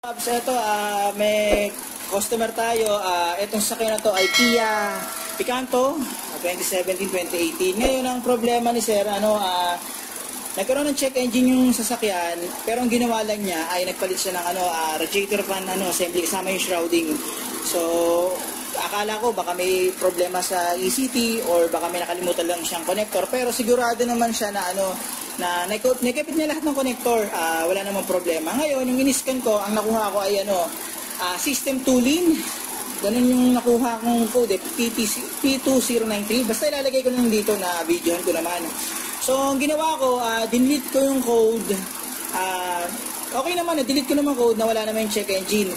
Ito, may customer tayo. Itong sasakyan na to ay Kia Picanto 2017-2018. Ngayon, ang problema ni Sir, nagkaroon ng check engine yung sasakyan, pero ang ginawa lang niya ay nagpalit siya ng radiator fan assembly kasama yung shrouding. So, akala ko baka may problema sa ECT or baka may nakalimutan lang siyang connector, pero sigurado naman siya na nakapit niya lahat ng connector, wala namang problema. Ngayon, yung in-scan ko, ang nakuha ko ay system tooling. Ganun yung nakuha kong code, P2093. Basta ilalagay ko lang dito na videohan ko naman. So, ang ginawa ko, delete ko yung code. Okay naman, delete ko naman code na wala naman yung check engine.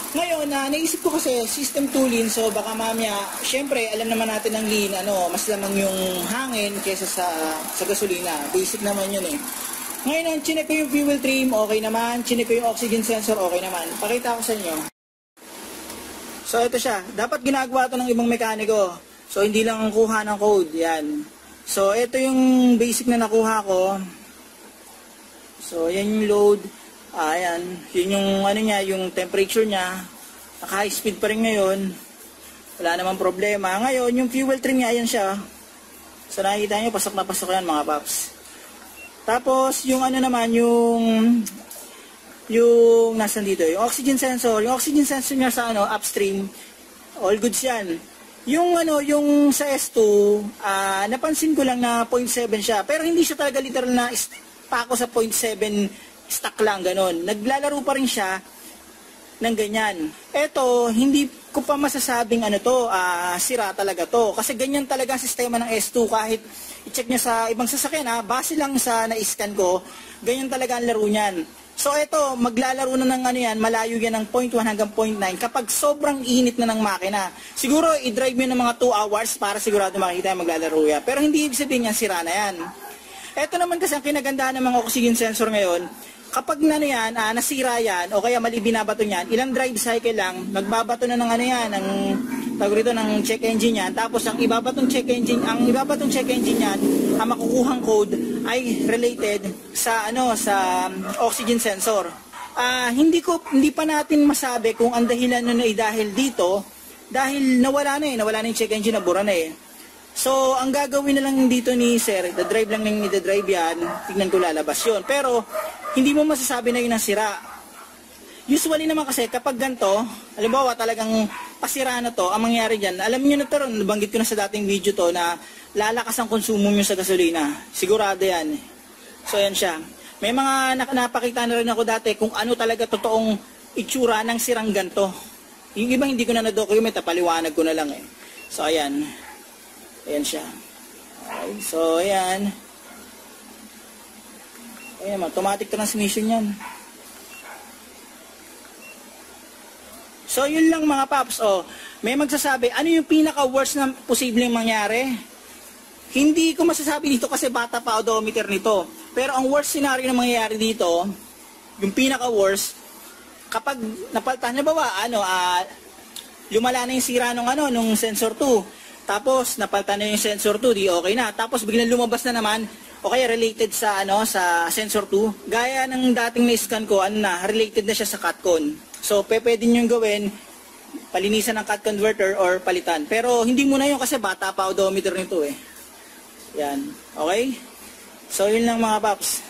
Ngayon, naisip ko kasi system tooling, so baka mamaya, syempre, alam naman natin ng lean, mas lamang yung hangin kaysa sa gasolina. Basic naman yun eh. Ngayon, chinek ko yung fuel trim, okay naman. Chinek ko yung oxygen sensor, okay naman. Pakita ko sa inyo. So, ito siya. Dapat ginagawa ito ng ibang mekaniko. So, hindi lang ang kuha ng code. Yan. So, ito yung basic na nakuha ko. So, yan yung load. Ayan, yun yung yung temperature niya. Naka-high speed pa rin ngayon. Wala namang problema. Ngayon, yung fuel trim niya, ayan siya. So nakikita nyo, pasok na pasok yan mga paps. Tapos, yung naman, yung nasan dito, yung oxygen sensor. Yung oxygen sensor niya sa upstream, all goods yan. Yung yung sa S2, napansin ko lang na 0.7 siya. Pero hindi siya talaga literal na pako sa 0.7 stock lang, ganon. Naglalaro pa rin siya ng ganyan. Eto, hindi ko pa masasabing sira talaga to. Kasi ganyan talaga ang sistema ng S2. Kahit i-check niya sa ibang sasakyan, base lang sa na-scan ko, ganyan talaga ang laro niyan. So eto, maglalaro na ng malayo yan ng 0.1 hanggang 0.9 kapag sobrang init na ng makina. Siguro, i-drive mo ng mga 2 hours para sigurado makikita yung maglalaro yan. Pero hindi ibig sabihin yan, sira na yan. Eto naman kasi ang kinagandahan ng mga oxygen sensor ngayon, kapag nasira yan, o kaya mali binabato niyan, ilang drive cycle lang, magbabato na ng ng check engine yan. Tapos ang ibabatong check engine yan, ang makukuhang code ay related sa oxygen sensor. Hindi pa natin masabi kung ang dahilan nun ay dahil dito, dahil nawala na yung check engine, nabura na eh. So, ang gagawin na lang dito ni Sir, drive lang ng i-drive yan, tignan ko lalabas yun. Pero, hindi mo masasabi na yun ang sira. Usually naman kasi, kapag ganito, halimbawa talagang pasira na to, ang mangyari dyan, alam niyo na ito, nabanggit ko na sa dating video to, na lalakas ang konsumo nyo sa gasolina. Sigurado yan. So, yan siya. May mga napakita na rin ako dati kung ano talaga totoong itsura ng sirang ganito. Yung iba hindi ko na na-document, paliwanag ko na lang eh. So, ayan. Ayan siya. Okay, so, ayan. Ayan naman, automatic transmission yan. So, yun lang mga paps. May magsasabi, ano yung pinaka-worst na posibleng mangyari? Hindi ko masasabi dito kasi bata pa odometer nito. Pero ang worst scenario na mangyayari dito, yung pinaka-worst, kapag napalitan, halimbawa, lumala na yung sira nung sensor 2. Tapos, napalitan na yung sensor 2, di okay na. Tapos, biglang lumabas na naman, o kaya related sa sensor 2. Gaya ng dating na-scan ko, related na siya sa CATCON. So, pwede nyo yung gawin, palinisan ng cat converter or palitan. Pero, hindi mo na yun kasi bata pa odometer nito eh. Yan. Okay? So, yun lang mga paps.